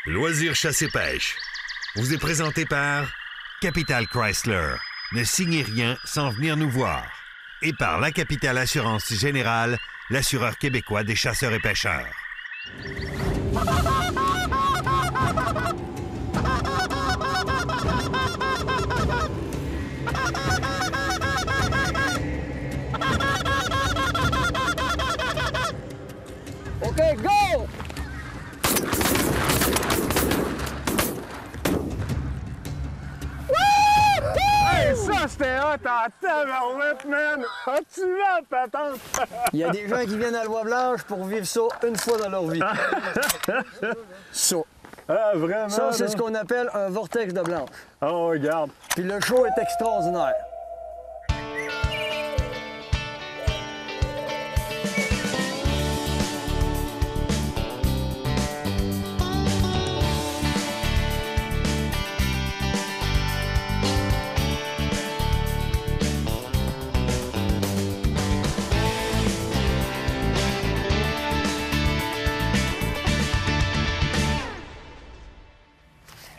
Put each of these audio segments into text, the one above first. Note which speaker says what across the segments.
Speaker 1: Loisirs chasse et pêche vous est présenté par Capital Chrysler. Ne signez rien sans venir nous voir. Et par La Capitale Assurance Générale, l'assureur québécois des chasseurs et pêcheurs.
Speaker 2: OK, go!
Speaker 3: Hey, ça, c'était hot en tabarouette, man! As-tu vu la patente?
Speaker 2: Il y a des gens qui viennent à Loi-Blanche pour vivre ça une fois dans leur vie. Ça.
Speaker 3: Ah, vraiment?
Speaker 2: Ça, c'est
Speaker 3: là?
Speaker 2: ce qu'on appelle un vortex de blanche.
Speaker 3: Oh, regarde.
Speaker 2: Puis le show est extraordinaire.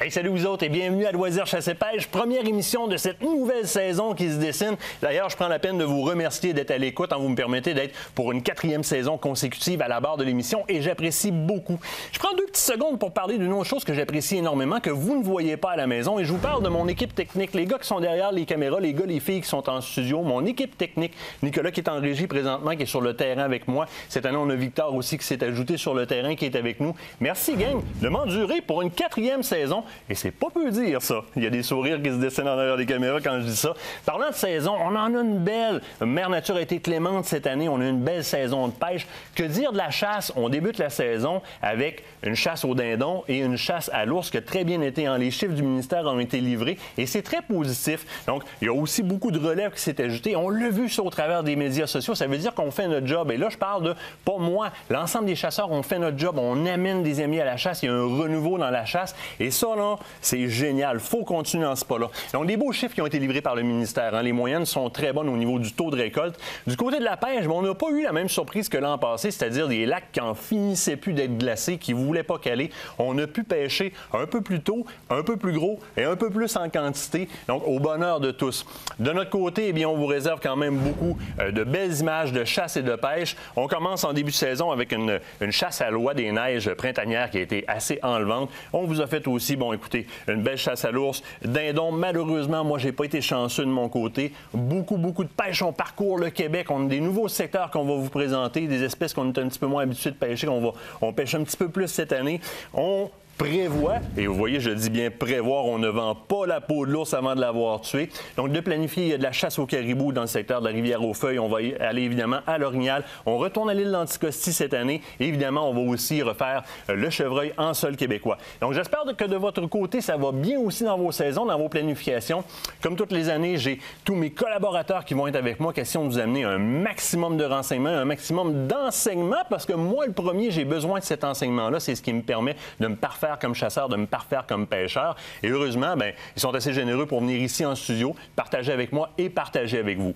Speaker 4: Hey, salut vous autres et bienvenue à Loisirs chasse et pêche, première émission de cette nouvelle saison qui se dessine. D'ailleurs, je prends la peine de vous remercier d'être à l'écoute, vous me permettez d'être pour une 4e saison consécutive à la barre de l'émission et j'apprécie beaucoup. Je prends 2 petites secondes pour parler d'une autre chose que j'apprécie énormément, que vous ne voyez pas à la maison et je vous parle de mon équipe technique, les gars qui sont derrière les caméras, les gars, les filles qui sont en studio, mon équipe technique, Nicolas qui est en régie présentement, qui est sur le terrain avec moi. Cette année, on a Victor aussi qui s'est ajouté sur le terrain, qui est avec nous. Merci gang de m'endurer pour une 4e saison. Et c'est pas peu dire, ça. Il y a des sourires qui se dessinent en arrière des caméras quand je dis ça. Parlant de saison, on en a une belle. Mère Nature a été clémente cette année. On a une belle saison de pêche. Que dire de la chasse? On débute la saison avec une chasse au dindon et une chasse à l'ours qui a très bien été. Les chiffres du ministère ont été livrés et c'est très positif. Donc, il y a aussi beaucoup de relève qui s'est ajouté. On l'a vu ça au travers des médias sociaux. Ça veut dire qu'on fait notre job. Et là, je parle de, pas moi, l'ensemble des chasseurs, on fait notre job. On amène des amis à la chasse. Il y a un renouveau dans la chasse. Et ça, là, c'est génial. Il faut continuer dans ce pas-là. Donc, des beaux chiffres qui ont été livrés par le ministère. Les moyennes sont très bonnes au niveau du taux de récolte. Du côté de la pêche, on n'a pas eu la même surprise que l'an passé, c'est-à-dire des lacs qui n'en finissaient plus d'être glacés, qui ne voulaient pas caler. On a pu pêcher un peu plus tôt, un peu plus gros et un peu plus en quantité. Donc, au bonheur de tous. De notre côté, eh bien, on vous réserve quand même beaucoup de belles images de chasse et de pêche. On commence en début de saison avec une chasse à l'oie des neiges printanière qui a été assez enlevante. On vous a fait aussi, bon, écoutez, une belle chasse à l'ours. Dindon, malheureusement, moi, j'ai pas été chanceux de mon côté. Beaucoup de pêche. On parcourt le Québec. On a des nouveaux secteurs qu'on va vous présenter, des espèces qu'on est un petit peu moins habitués de pêcher, on pêche un petit peu plus cette année. On prévoit, et vous voyez, je dis bien prévoir, on ne vend pas la peau de l'ours avant de l'avoir tué. Donc, de planifier, il y a de la chasse au caribou dans le secteur de la Rivière-aux-Feuilles. On va aller évidemment à l'Orignal. On retourne à l'île d'Anticosti cette année. Et évidemment, on va aussi refaire le chevreuil en sol québécois. Donc, j'espère que de votre côté, ça va bien aussi dans vos saisons, dans vos planifications. Comme toutes les années, j'ai tous mes collaborateurs qui vont être avec moi, question de vous amener un maximum de renseignements, un maximum d'enseignements, parce que moi, le premier, j'ai besoin de cet enseignement-là. C'est ce qui me permet de me parfaire comme chasseur, de me parfaire comme pêcheur. Et heureusement, bien, ils sont assez généreux pour venir ici en studio, partager avec moi et partager avec vous.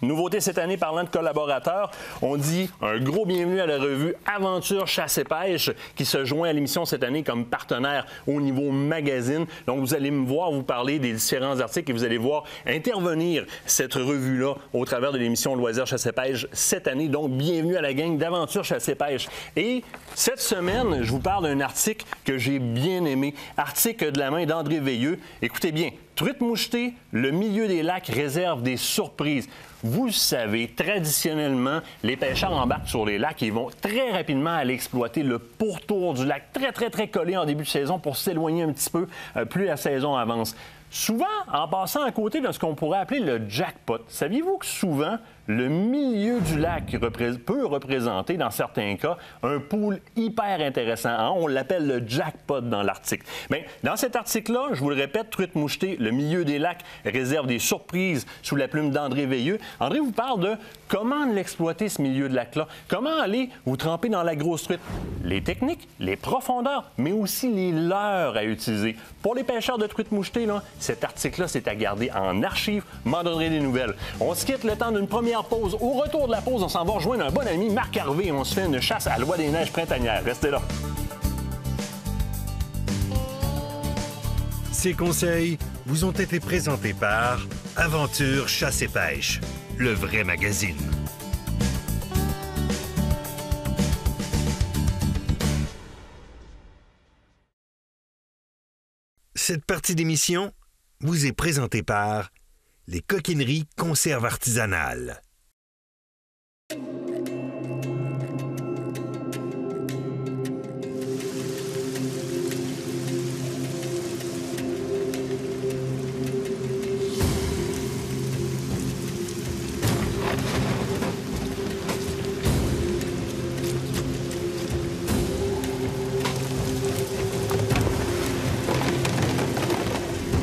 Speaker 4: Nouveauté cette année, parlant de collaborateurs, on dit un gros bienvenue à la revue Aventure Chasse et Pêche qui se joint à l'émission cette année comme partenaire au niveau magazine. Donc, vous allez me voir vous parler des différents articles et vous allez voir intervenir cette revue-là au travers de l'émission Loisirs Chasse et Pêche cette année. Donc, bienvenue à la gang d'Aventure Chasse et Pêche. Et cette semaine, je vous parle d'un article que j'ai bien aimé. Article de la main d'André Veilleux. Écoutez bien. Truite mouchetée, le milieu des lacs réserve des surprises. Vous le savez, traditionnellement, les pêcheurs embarquent sur les lacs et ils vont très rapidement aller exploiter le pourtour du lac, très collé en début de saison pour s'éloigner un petit peu plus la saison avance. Souvent, en passant à côté de ce qu'on pourrait appeler le jackpot, saviez-vous que souvent, le milieu du lac peut représenter, dans certains cas, un pool hyper intéressant. On l'appelle le jackpot dans l'article. Bien, dans cet article-là, je vous le répète, truite mouchetée, le milieu des lacs réserve des surprises sous la plume d'André Veilleux. André vous parle de comment l'exploiter, ce milieu de lac-là. Comment aller vous tremper dans la grosse truite. Les techniques, les profondeurs, mais aussi les leurres à utiliser. Pour les pêcheurs de truite mouchetée, là, cet article-là, c'est à garder en archive. M'en donnerai des nouvelles. On se quitte le temps d'une première pause. Au retour de la pause, on s'en va rejoindre un bon ami, Marc Harvey, et on se fait une chasse à l'oie des neiges printanières. Restez là.
Speaker 1: Ces conseils vous ont été présentés par Aventure Chasse et Pêche, le vrai magazine. Cette partie d'émission vous est présentée par les Coquineries Conserves Artisanales.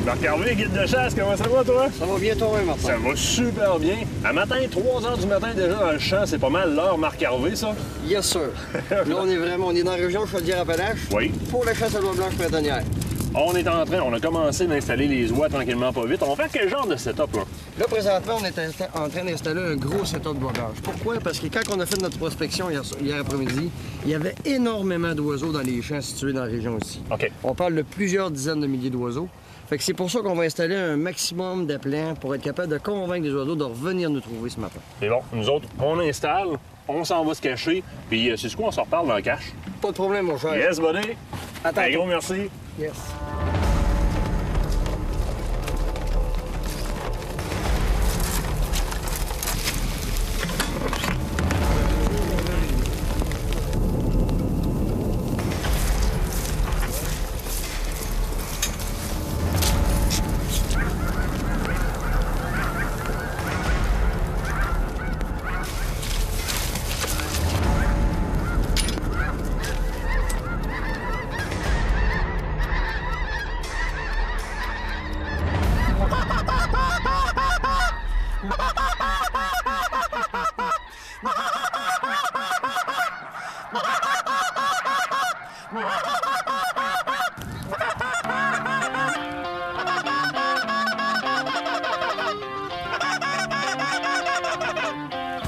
Speaker 3: Marc Hervé, guide de chasse, comment ça va, toi?
Speaker 2: Ça va bien, toi, Martin?
Speaker 3: Ça va super bien. À matin, 3 heures du matin déjà dans le champ, c'est pas mal l'heure Marc Hervé, ça?
Speaker 2: Yes, sir. Là, on est dans la région Chaudière-Appalaches.
Speaker 3: Oui.
Speaker 2: Pour la chasse à l'oie blanche printanière.
Speaker 3: On a commencé d'installer les oies tranquillement pas vite. On va faire quel genre de setup, là?
Speaker 2: Là, présentement, on est en train d'installer un gros setup d'oie blanche. Pourquoi? Parce que quand on a fait notre prospection hier après-midi, il y avait énormément d'oiseaux dans les champs situés dans la région ici.
Speaker 3: OK.
Speaker 2: On parle de plusieurs dizaines de milliers d'oiseaux. Fait que c'est pour ça qu'on va installer un maximum de plants pour être capable de convaincre les oiseaux de revenir nous trouver ce matin.
Speaker 3: C'est bon. Nous autres, on installe, on s'en va se cacher, puis c'est ce qu'on se reparle dans le cache.
Speaker 2: Pas de problème, mon cher.
Speaker 3: Yes, buddy.
Speaker 2: Attends.
Speaker 3: Un gros merci.
Speaker 2: Yes.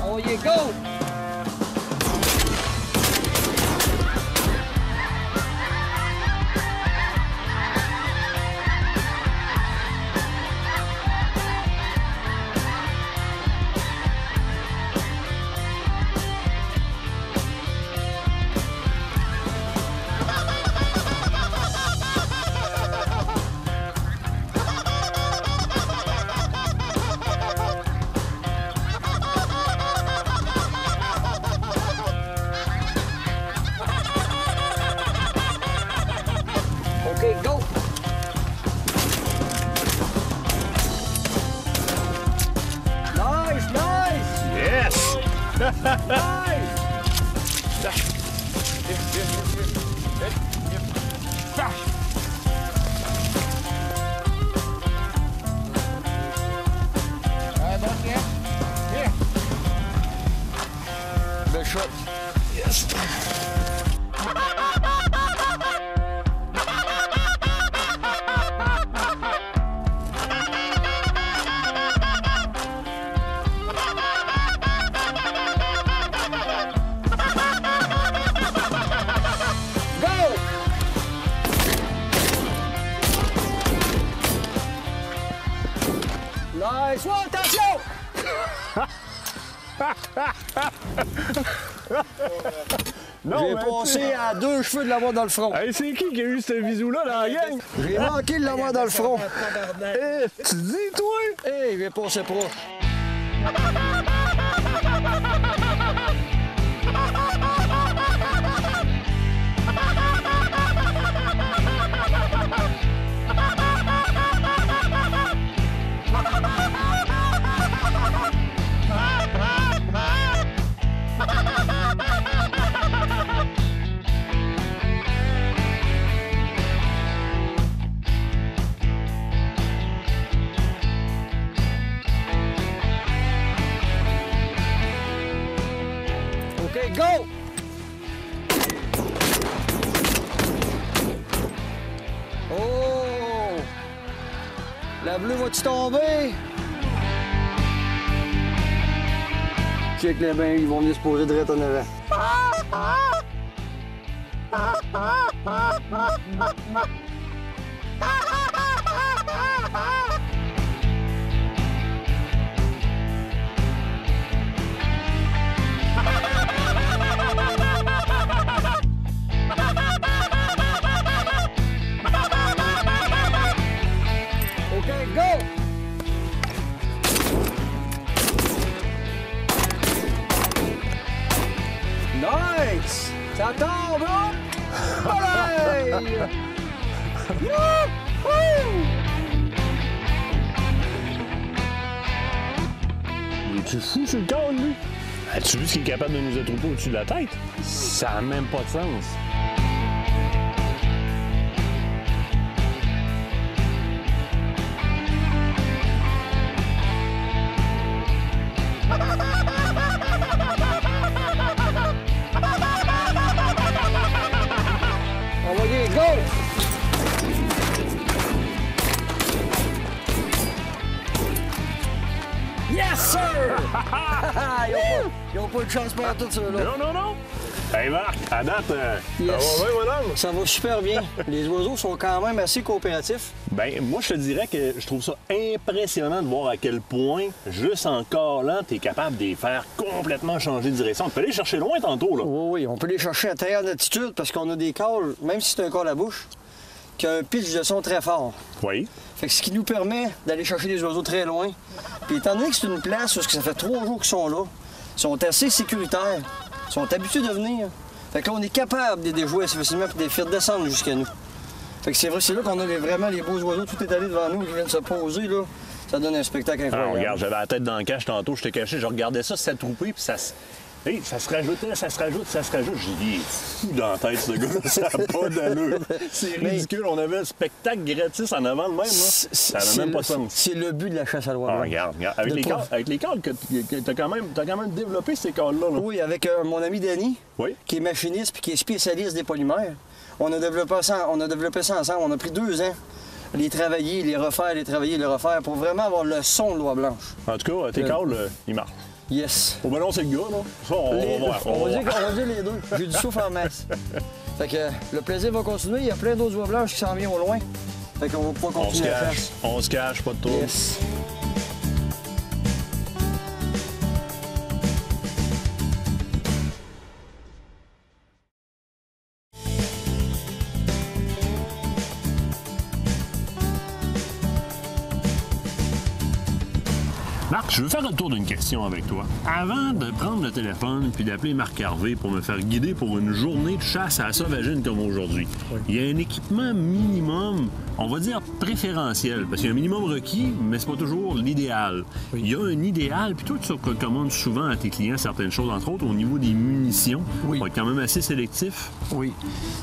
Speaker 2: Oh, you go! Okay, go! Nice, nice!
Speaker 3: Yes!
Speaker 2: Nice! Belle shot. Yes. Go! Nice one, attention! J'ai passé à 2 cheveux de l'avoir dans le front.
Speaker 3: Hey, c'est qui a eu ce bisou-là dans la gang?
Speaker 2: J'ai manqué de l'avoir dans le front.
Speaker 3: Eh, tu dis, toi?
Speaker 2: Hey, j'ai passé proche. OK, go! Oh! La bleue va-tu tomber? Check les bains, ils vont venir se poser direct en avant.
Speaker 4: Tu fou sur le corps, lui? As-tu vu ce qu'il est capable de nous attrouper au-dessus de la tête? Ça n'a même pas de sens.
Speaker 2: Envoyez, go! Yes, sir! Ils n'ont pas de chance pour tout ceux-là.
Speaker 4: Non. Hey Marc, à date,
Speaker 2: Yes.
Speaker 4: ça va bien, mon homme?
Speaker 2: Ça va super bien. Les oiseaux sont quand même assez coopératifs.
Speaker 4: Ben, moi, je te dirais que je trouve ça impressionnant de voir à quel point, juste en corps-là, tu es capable de les faire complètement changer de direction. Tu peux aller chercher loin tantôt, là.
Speaker 2: Oui, on peut les chercher à très haute altitude parce qu'on a des calls, même si c'est un call à bouche, qui a un pitch de son très fort.
Speaker 4: Oui.
Speaker 2: Fait que ce qui nous permet d'aller chercher des oiseaux très loin. Puis étant donné que c'est une place où ça fait 3 jours qu'ils sont là, ils sont assez sécuritaires, ils sont habitués de venir. Fait que là, on est capable de les déjouer assez facilement et de les faire descendre jusqu'à nous. Fait que c'est vrai, c'est là qu'on a vraiment les beaux oiseaux tout étalés devant nous qui viennent se poser, là. Ça donne un spectacle
Speaker 4: Ah,
Speaker 2: incroyable.
Speaker 4: regarde, j'avais la tête dans le cache tantôt, j'étais caché, je regardais ça s'attrouper, puis ça se... Hey, ça se rajoutait, ça se rajoute. J'ai dit, il est fou dans la tête, ce gars-là, ça n'a pas d'allure. C'est ridicule, on avait un spectacle gratis en avant de même, là. Ça n'a même pas de sens.
Speaker 2: C'est le but de la chasse à l'oiseau.
Speaker 4: Ah, regarde. Avec les cadres que t'as quand même développé ces cadres-là. Là.
Speaker 2: Oui, avec mon ami Danny,
Speaker 4: Oui.
Speaker 2: qui est machiniste puis qui est spécialiste des polymères. On a développé ça ensemble. On a pris 2 ans. Les travailler, les refaire, les travailler, les refaire pour vraiment avoir le son de l'oie blanche.
Speaker 4: En tout cas, tes cadres, ils marchent.
Speaker 2: Yes.
Speaker 4: Oh, ben non, c'est le gars, là. Ça, on va voir.
Speaker 2: On va dire les deux. J'ai du souffle en masse. Fait que le plaisir va continuer. Il y a plein d'autres oies blanches qui s'en viennent au loin. Fait qu'on va pouvoir continuer la chasse.
Speaker 4: On se cache, pas de tour.
Speaker 2: Yes.
Speaker 4: Marc, je veux faire le tour d'une question avec toi. Avant de prendre le téléphone puis d'appeler Marc Hervé pour me faire guider pour une journée de chasse à la sauvagine comme aujourd'hui, il y a un équipement minimum, on va dire préférentiel, parce qu'il y a un minimum requis, mais c'est pas toujours l'idéal. Il y a un idéal, puis toi, tu recommandes souvent à tes clients certaines choses, entre autres au niveau des munitions.
Speaker 2: Oui.
Speaker 4: On va être quand même assez sélectif.
Speaker 2: Oui.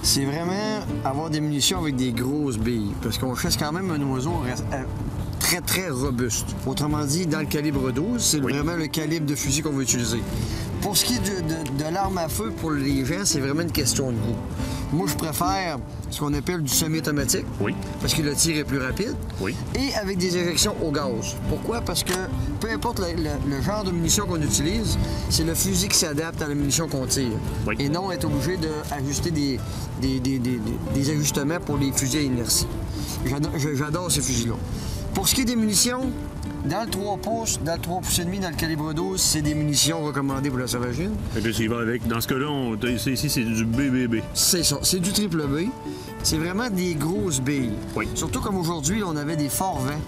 Speaker 2: C'est vraiment avoir des munitions avec des grosses billes. Parce qu'on chasse quand même un oiseau très, très robuste. Autrement dit, dans le calibre 12, c'est vraiment le calibre de fusil qu'on va utiliser. Pour ce qui est de l'arme à feu, pour les gens, c'est vraiment une question de goût. Moi, je préfère ce qu'on appelle du semi-automatique.
Speaker 4: Oui.
Speaker 2: Parce que le tir est plus rapide.
Speaker 4: Oui.
Speaker 2: Et avec des éjections au gaz. Pourquoi? Parce que peu importe le genre de munition qu'on utilise, c'est le fusil qui s'adapte à la munition qu'on tire.
Speaker 4: Oui.
Speaker 2: Et non être obligé d'ajuster des ajustements pour les fusils à inertie. J'adore ces fusils-là. Pour ce qui est des munitions, dans le 3 pouces, dans le 3 pouces et demi, dans le calibre 12, c'est des munitions recommandées pour la sauvagine.
Speaker 4: Et puis, il va avec. Dans ce cas-là, ici, c'est du BBB.
Speaker 2: C'est ça, c'est du triple B. C'est vraiment des grosses billes.
Speaker 4: Oui.
Speaker 2: Surtout comme aujourd'hui, on avait des forts vents.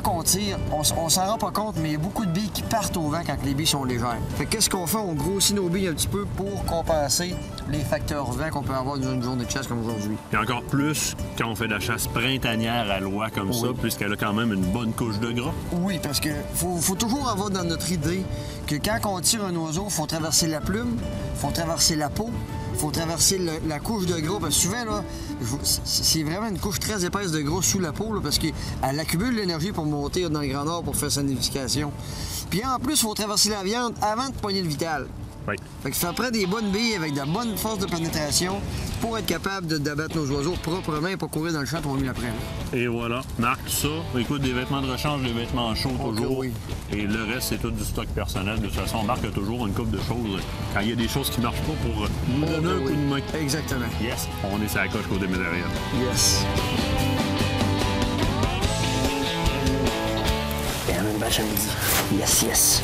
Speaker 2: Quand on tire, on s'en rend pas compte, mais il y a beaucoup de billes qui partent au vent quand les billes sont légères. Fait que qu'est-ce qu'on fait? On grossit nos billes un petit peu pour compenser les facteurs vent qu'on peut avoir dans une journée de chasse comme aujourd'hui.
Speaker 4: Et encore plus quand on fait de la chasse printanière à l'oie comme ça, puisqu'elle a quand même une bonne couche de gras.
Speaker 2: Oui, parce que faut toujours avoir dans notre idée que quand on tire un oiseau, il faut traverser la plume, il faut traverser la peau, il faut traverser la couche de gras. Parce que souvent, là, c'est vraiment une couche très épaisse de gras sous la peau, là, parce qu'elle accumule l'énergie pour monter dans le Grand Nord pour faire sa nidification. Puis en plus, il faut traverser la viande avant de poigner le vital.
Speaker 4: Oui.
Speaker 2: Fait que ça prend des bonnes billes avec de bonnes forces de pénétration pour être capable d'abattre nos oiseaux proprement et pas courir dans le champ 3000 après.
Speaker 4: Et voilà. Marc, tout ça. Écoute, des vêtements de rechange, des vêtements chauds toujours.
Speaker 2: Oui.
Speaker 4: Et le reste, c'est tout du stock personnel. De toute façon, Marc a toujours une couple de choses quand il y a des choses qui marchent pas pour nous donner un coup de main.
Speaker 2: Exactement.
Speaker 4: Yes. On est sur la coche côté médaillon.
Speaker 2: Yes.
Speaker 5: Et à même bâche à midi. Yes, yes.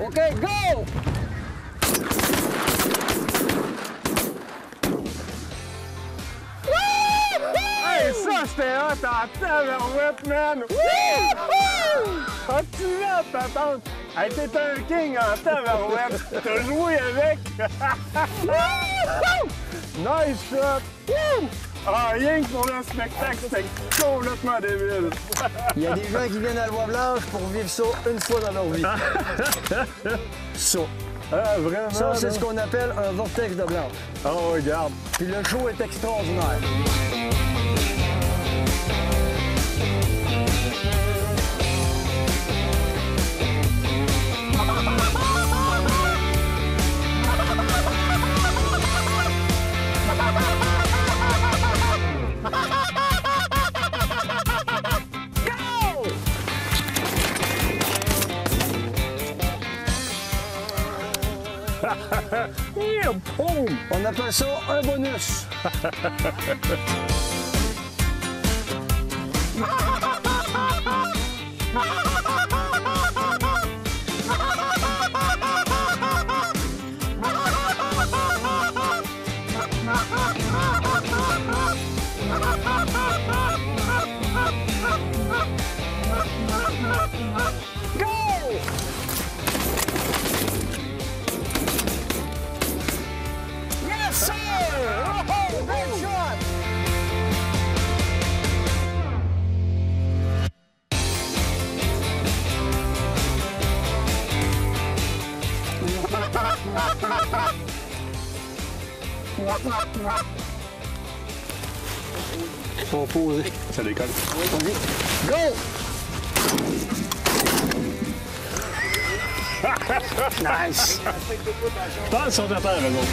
Speaker 2: OK, go!
Speaker 3: Hey, ça, c'était hot en tabarouette, man! As-tu vu la patente? Hey, t'es un king en tabarouette! T'as joué avec! Nice shot! Ah, rien que pour le spectacle, c'était complètement débile!
Speaker 2: Il y a des gens qui viennent à la Bois-Blanche pour vivre ça une fois dans leur vie. Ça.
Speaker 3: Ah, vraiment?
Speaker 2: Ça, c'est
Speaker 3: là?
Speaker 2: ce qu'on appelle un vortex de blanche.
Speaker 3: Oh, regarde!
Speaker 2: Puis le show est extraordinaire.
Speaker 3: Yeah, boom!
Speaker 2: On appelle ça un bonus. Yes, sir! Oh, great shot! Faut poser.
Speaker 3: Ça décolle.
Speaker 2: Go! Nice!
Speaker 3: Je pense qu'ils sont à terre, eux autres.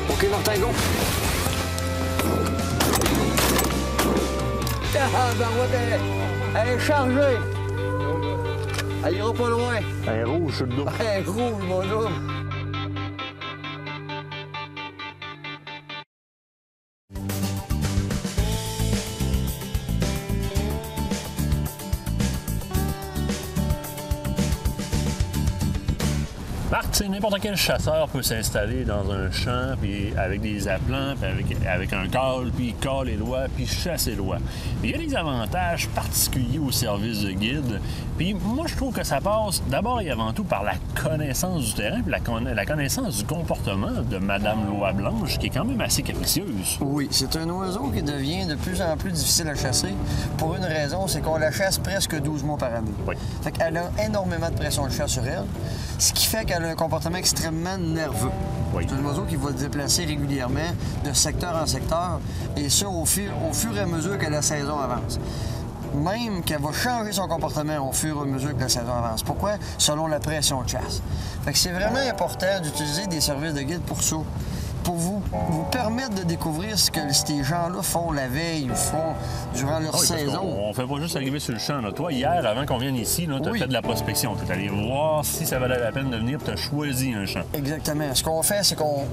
Speaker 2: OK, Martin, go! Ah, ben ouais, elle est chargée! Elle ira pas loin!
Speaker 3: Elle est rouge sur le dos.
Speaker 2: Elle est rouge, mon homme!
Speaker 4: Marc, tu sais, n'importe quel chasseur peut s'installer dans un champ puis avec des appelants, puis avec un call, puis il colle les lois, puis chasse les lois. Mais il y a des avantages particuliers au service de guide. Puis moi, je trouve que ça passe d'abord et avant tout par la connaissance du terrain, puis la connaissance du comportement de Madame Loi Blanche, qui est quand même assez capricieuse.
Speaker 2: Oui, c'est un oiseau qui devient de plus en plus difficile à chasser pour une raison, c'est qu'on la chasse presque 12 mois par année.
Speaker 4: Oui.
Speaker 2: Fait qu'elle a énormément de pression de chasse sur elle, ce qui fait qu'elle a un comportement extrêmement nerveux.
Speaker 4: Oui.
Speaker 2: C'est un oiseau qui va se déplacer régulièrement de secteur en secteur, et ça au fur et à mesure que la saison avance. Même qu'elle va changer son comportement au fur et à mesure que la saison avance. Pourquoi? Selon la pression de chasse. Fait que c'est vraiment important d'utiliser des services de guide pour ça. pour vous permettre de découvrir ce que ces gens-là font la veille ou font durant leur saison.
Speaker 4: On fait pas juste arriver sur le champ. Là. Toi, hier, avant qu'on vienne ici, tu as fait de la prospection. Tu es allé voir si ça valait la peine de venir, tu as choisi un champ.
Speaker 2: Exactement. Ce qu'on fait, c'est qu'on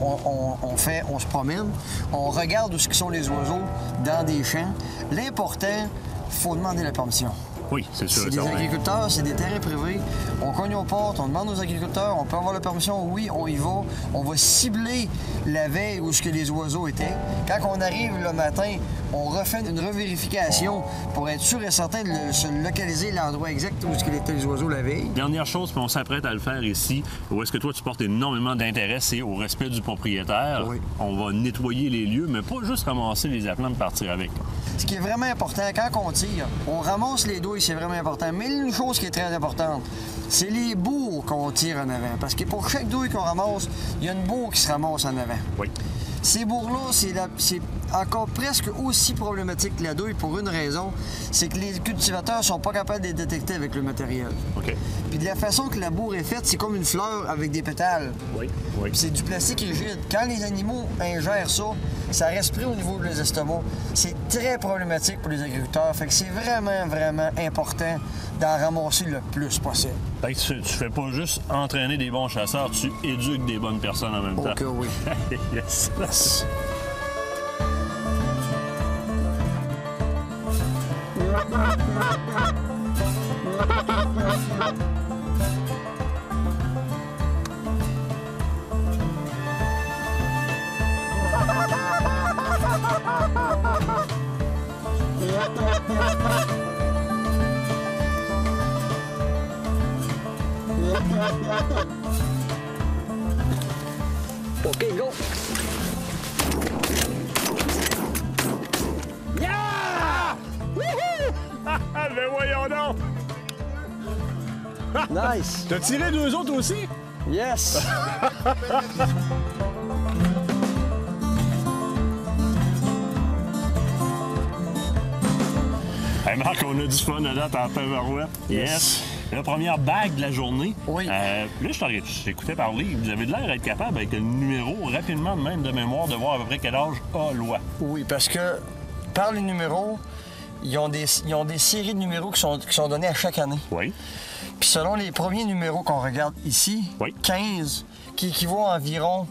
Speaker 2: se promène, on regarde où sont les oiseaux dans des champs. L'important, il faut demander la permission.
Speaker 4: Oui, c'est sûr.
Speaker 2: C'est des agriculteurs, c'est des terrains privés. On cogne aux portes, on demande aux agriculteurs, on peut avoir la permission, oui, on y va. On va cibler la veille où ce que les oiseaux étaient. Quand on arrive le matin, on refait une revérification pour être sûr et certain de se localiser l'endroit exact où étaient les oiseaux la veille.
Speaker 4: Dernière chose, puis on s'apprête à le faire ici, où est-ce que toi tu portes énormément d'intérêt, c'est au respect du propriétaire.
Speaker 2: Oui.
Speaker 4: On va nettoyer les lieux, mais pas juste ramasser les aplats et partir avec.
Speaker 2: Ce qui est vraiment important, quand on tire, on ramasse les douilles, c'est vraiment important. Mais une chose qui est très importante, c'est les bourres qu'on tire en avant. Parce que pour chaque douille qu'on ramasse, il y a une bourre qui se ramasse en avant.
Speaker 4: Oui.
Speaker 2: Ces bourres-là, c'est encore presque aussi problématique que la douille pour une raison, c'est que les cultivateurs sont pas capables de les détecter avec le matériel.
Speaker 4: OK.
Speaker 2: Puis de la façon que la bourre est faite, c'est comme une fleur avec des pétales.
Speaker 4: Oui. Oui.
Speaker 2: Puis c'est du plastique rigide. Quand les animaux ingèrent ça, ça reste pris au niveau des estomacs. C'est très problématique pour les agriculteurs. Fait que c'est vraiment, vraiment important d'en ramasser le plus possible.
Speaker 4: Fait que tu fais pas juste entraîner des bons chasseurs, tu éduques des bonnes personnes en même temps.
Speaker 2: OK, oui.
Speaker 4: Yes.
Speaker 2: Yes. OK, go!
Speaker 3: Yeah! Wouhou! Ben voyons donc!
Speaker 2: Nice!
Speaker 3: T'as tiré 2 autres aussi?
Speaker 2: Yes!
Speaker 4: Hey Marc, on a du fun à date en tabarouette. Yes. La première bague de la journée.
Speaker 2: Oui.
Speaker 4: Là, je t'écoutais parler. Vous avez de l'air d'être capable, avec le numéro, rapidement, même de mémoire, de voir à peu près quel âge a l'oie.
Speaker 2: Oui, parce que par les numéros, ils ont des séries de numéros qui sont donnés à chaque année.
Speaker 4: Oui.
Speaker 2: Puis selon les premiers numéros qu'on regarde ici,
Speaker 4: Oui.
Speaker 2: 15, qui équivaut à environ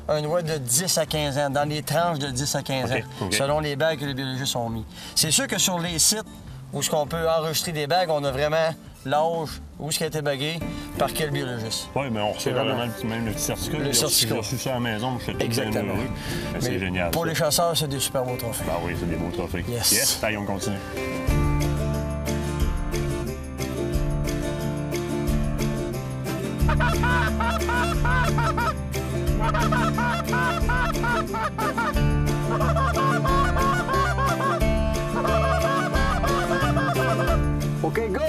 Speaker 2: un oie de 10 à 15 ans, dans les tranches de 10 à 15 ans,
Speaker 4: OK.
Speaker 2: selon les bagues que les biologistes ont mis. C'est sûr que sur les sites où on peut enregistrer des bagues, on a vraiment l'âge, où ce qui a été bagué, par quel biologiste.
Speaker 4: Oui, mais on reçoit
Speaker 2: vraiment-
Speaker 4: même le petit certificat.
Speaker 2: Le certificat.
Speaker 4: J'ai reçu ça à la maison, je fais tout
Speaker 2: Exactement.
Speaker 4: bien heureux. Mais c'est
Speaker 2: Mais
Speaker 4: génial.
Speaker 2: Pour
Speaker 4: ça.
Speaker 2: les chasseurs, c'est des super beaux trophées.
Speaker 4: Ben oui, c'est des beaux trophées.
Speaker 2: Yes.
Speaker 4: Yes. Allez, on continue.
Speaker 2: OK, go!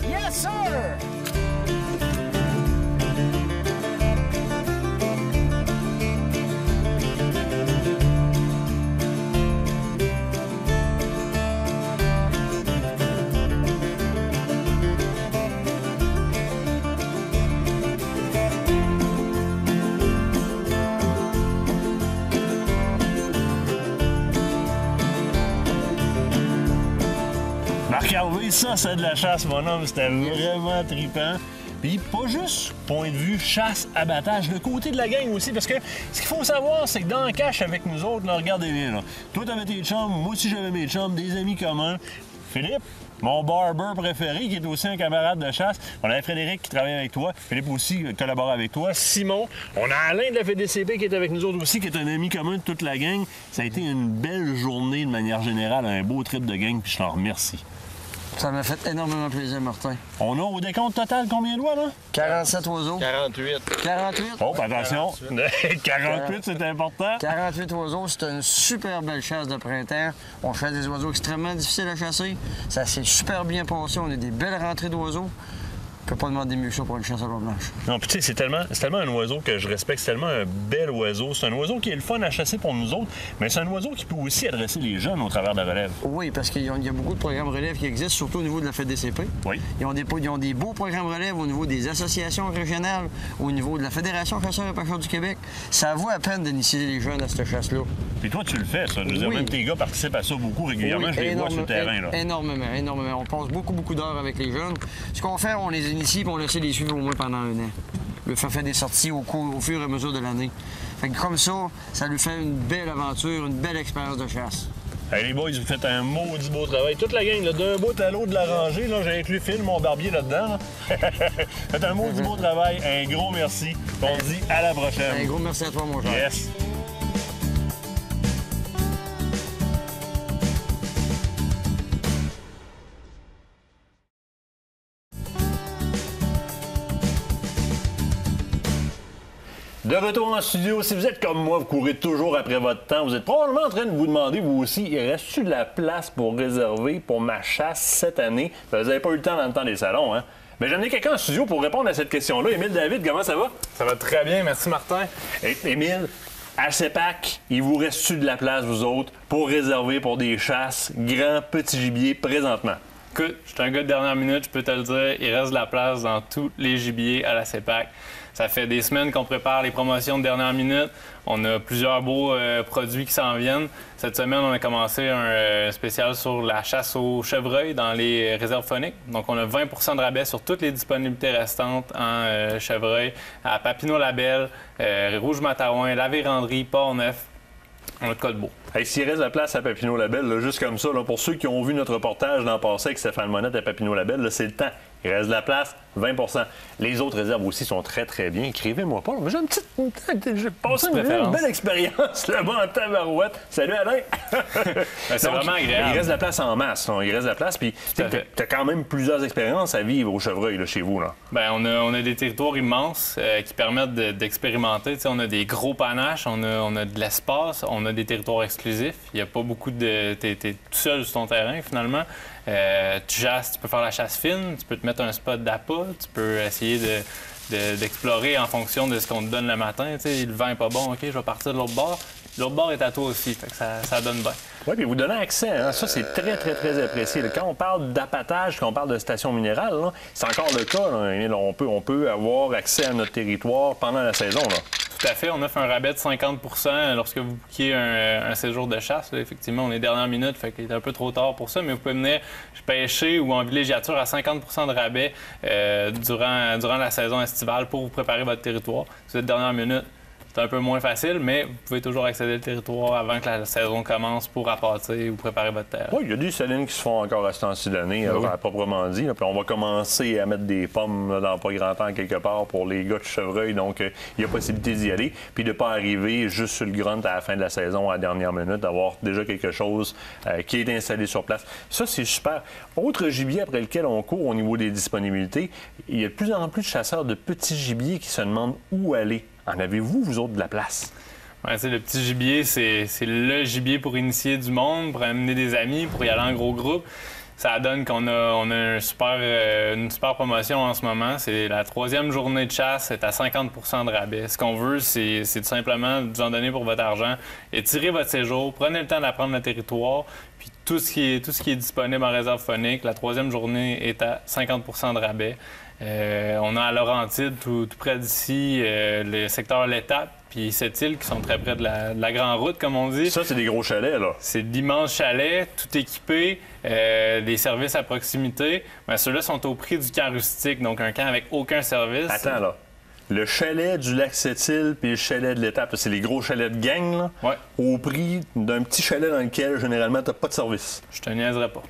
Speaker 2: Yes, sir!
Speaker 4: Marc-Hervé, ça, c'est de la chasse, mon homme. C'était vraiment trippant. Puis pas juste point de vue chasse-abattage, le côté de la gang aussi, parce que ce qu'il faut savoir, c'est que dans le cache avec nous autres, là, regardez bien, là. Toi, t'avais tes chums, moi aussi j'avais mes chums, des amis communs. Philippe, mon barber préféré, qui est aussi un camarade de chasse. On avait Frédéric qui travaille avec toi. Philippe aussi collabore avec toi. Simon. On a Alain de la FDCP qui est avec nous autres aussi, qui est un ami commun de toute la gang. Ça a été une belle journée de manière générale, un beau trip de gang, puis je t'en remercie.
Speaker 2: Ça m'a fait énormément plaisir, Martin.
Speaker 4: On a au décompte total combien de doigts, là?
Speaker 2: 47 oiseaux.
Speaker 6: 48.
Speaker 2: 48?
Speaker 4: Oh, attention! 48, c'est important.
Speaker 2: 48 oiseaux, c'est une super belle chasse de printemps. On fait des oiseaux extrêmement difficiles à chasser. Ça s'est super bien passé. On a des belles rentrées d'oiseaux. On peut pas demander mieux que ça pour une chasse à l'eau blanche.
Speaker 4: Non, puis tu sais, c'est tellement un oiseau que je respecte. C'est tellement un bel oiseau. C'est un oiseau qui est le fun à chasser pour nous autres, mais c'est un oiseau qui peut aussi adresser les jeunes au travers de la relève.
Speaker 2: Oui, parce qu'il y a beaucoup de programmes relève qui existent, surtout au niveau de la FDCP.
Speaker 4: Oui.
Speaker 2: Ils ont des beaux programmes relève au niveau des associations régionales, au niveau de la Fédération chasseurs et pêcheurs du Québec. Ça vaut à peine d'initier les jeunes à cette chasse-là.
Speaker 4: Puis toi, tu le fais, ça. Je veux dire, même tes gars participent à ça beaucoup régulièrement.
Speaker 2: Oui,
Speaker 4: je les vois sur le terrain, là.
Speaker 2: Énormément. On passe beaucoup d'heures avec les jeunes. Ce qu'on fait, on les initie et on laisse les suivre au moins pendant un an. Le fait des sorties au fur et à mesure de l'année. Fait que comme ça lui fait une belle aventure, une belle expérience de chasse.
Speaker 4: Hey, les boys, vous faites un maudit beau travail. Toute la gang, là, d'un bout à l'autre de la rangée, là, j'ai inclus Phil, mon barbier, là-dedans. Là. Faites un maudit beau travail. Un gros merci. On se dit à la prochaine.
Speaker 2: Un gros merci à toi, mon cher.
Speaker 4: Yes. De retour en studio, si vous êtes comme moi, vous courez toujours après votre temps, vous êtes probablement en train de vous demander, vous aussi, il reste-tu de la place pour réserver pour ma chasse cette année? Vous n'avez pas eu le temps dans le temps des salons, hein? Mais j'ai amené quelqu'un en studio pour répondre à cette question-là. Émile David, comment ça va?
Speaker 6: Ça va très bien, merci Martin.
Speaker 4: Émile, à CEPAC, il vous reste-tu de la place, vous autres, pour réserver pour des chasses grand, petit gibier présentement?
Speaker 6: Écoute, je suis un gars de dernière minute, je peux te le dire, il reste de la place dans tous les gibiers à la CEPAC. Ça fait des semaines qu'on prépare les promotions de dernière minute. On a plusieurs beaux produits qui s'en viennent. Cette semaine, on a commencé un spécial sur la chasse au chevreuil dans les réserves phoniques. Donc, on a 20 de rabais sur toutes les disponibilités restantes en chevreuil à Papineau-Labelle, Rouge-Matahouin, La Vérandrie, Port-Neuf. On a de quoi de beau.
Speaker 4: Hey, s'il reste de la place à Papineau-Labelle, là, juste comme ça, là, pour ceux qui ont vu notre reportage l'an passé avec Stéphane Monette à Papineau-Labelle, là, c'est le temps. Il reste de la place, 20 Les autres réserves aussi sont très, très bien. Écrivez-moi pas. J'ai une petite... J'ai passé une belle expérience là-bas en tabarouette. Salut, Alain!
Speaker 6: C'est vraiment agréable.
Speaker 4: Il reste de la place en masse. Il reste de la place. Puis, tu as quand même plusieurs expériences à vivre au chevreuil là, chez vous. Là.
Speaker 6: Bien, on a des territoires immenses qui permettent d'expérimenter. On a des gros panaches, on a de l'espace, on a des territoires exclusifs. Il n'y a pas beaucoup de... T'es tout seul sur ton terrain, finalement. Tu chasses, tu peux faire la chasse fine, tu peux te mettre un spot d'appât, tu peux essayer d'explorer en fonction de ce qu'on te donne le matin. Le vent n'est pas bon, OK, je vais partir de l'autre bord. L'autre bord est à toi aussi, fait que ça donne bien.
Speaker 4: Oui, puis vous donnez accès. Hein? Ça, c'est très, très, très apprécié. Quand on parle d'appâtage, quand on parle de station minérale, c'est encore le cas. Là. On peut avoir accès à notre territoire pendant la saison. Là.
Speaker 6: Tout à fait. On offre un rabais de 50 lorsque vous bookiez un séjour de chasse. Là, effectivement, on est dernière minute, fait qu'il est un peu trop tard pour ça, mais vous pouvez venir pêcher ou en villégiature à 50 de rabais durant la saison estivale pour vous préparer votre territoire. Si vous êtes dernière minute, c'est un peu moins facile, mais vous pouvez toujours accéder au territoire avant que la saison commence pour appâter ou préparer votre terre. Oui,
Speaker 4: il y a des salines qui se font encore à ce temps-ci de l'année, à proprement dit. Là, puis on va commencer à mettre des pommes là, dans pas grand temps quelque part pour les gars de chevreuil. Donc, il y a possibilité d'y aller. Puis de ne pas arriver juste sur le grunt à la fin de la saison, à la dernière minute, d'avoir déjà quelque chose qui est installé sur place. Ça, c'est super. Autre gibier après lequel on court au niveau des disponibilités, il y a de plus en plus de chasseurs de petits gibiers qui se demandent où aller. En avez-vous, vous autres, de la place?
Speaker 6: Ouais, le petit gibier, c'est le gibier pour initier du monde, pour amener des amis, pour y aller en gros groupe. Ça donne qu'on a une super promotion en ce moment. C'est la 3e journée de chasse, c'est à 50 de rabais. Ce qu'on veut, c'est tout simplement vous en donner pour votre argent, étirez votre séjour, prenez le temps d'apprendre le territoire, puis tout ce qui est disponible en réserve phonique, la 3e journée est à 50 de rabais. On a à Laurentide, tout près d'ici, le secteur L'Étape, puis Sept-Îles, qui sont très près de la Grande Route, comme on dit.
Speaker 4: Ça, c'est des gros chalets, là.
Speaker 6: C'est d'immenses chalets, tout équipés, des services à proximité. Mais ceux-là sont au prix du camp rustique, donc un camp avec aucun service.
Speaker 4: Attends, là. Le chalet du lac Sept-Îles puis le chalet de l'Étape, c'est les gros chalets de gang, là,
Speaker 6: ouais.
Speaker 4: Au prix d'un petit chalet dans lequel, généralement, t'as pas de service.
Speaker 6: Je te niaiserais pas.